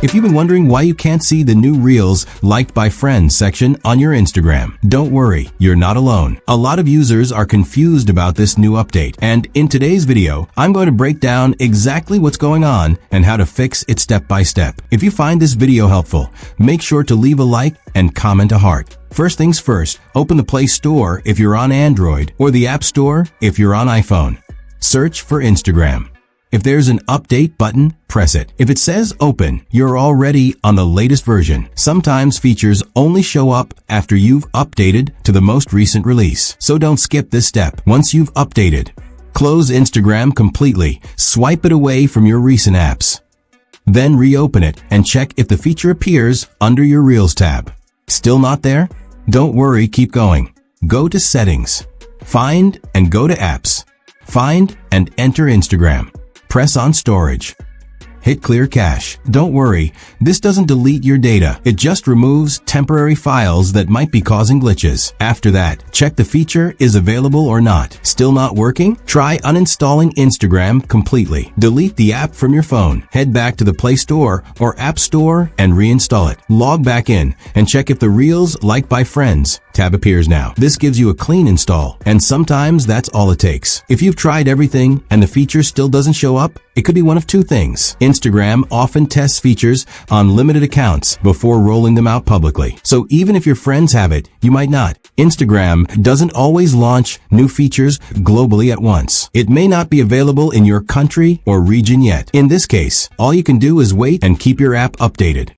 If you've been wondering why you can't see the new Reels liked by friends section on your Instagram, don't worry, you're not alone. A lot of users are confused about this new update, and in today's video, I'm going to break down exactly what's going on and how to fix it step by step. If you find this video helpful, make sure to leave a like and comment a heart. First things first, open the Play Store if you're on Android or the App Store if you're on iPhone. Search for Instagram. If there's an update button, press it. If it says open, you're already on the latest version. Sometimes features only show up after you've updated to the most recent release. So don't skip this step. Once you've updated, close Instagram completely. Swipe it away from your recent apps. Then reopen it and check if the feature appears under your Reels tab. Still not there? Don't worry, keep going. Go to Settings. Find and go to Apps. Find and enter Instagram. Press on Storage. Hit Clear Cache. Don't worry, this doesn't delete your data. It just removes temporary files that might be causing glitches. After that, check the feature is available or not. Still not working? Try uninstalling Instagram completely. Delete the app from your phone. Head back to the Play Store or App Store and reinstall it. Log back in and check if the Reels liked by friends tab appears now. This gives you a clean install, and sometimes that's all it takes. If you've tried everything and the feature still doesn't show up, it could be one of two things. Instagram often tests features on limited accounts before rolling them out publicly. So even if your friends have it, you might not. Instagram doesn't always launch new features globally at once. It may not be available in your country or region yet. In this case, all you can do is wait and keep your app updated.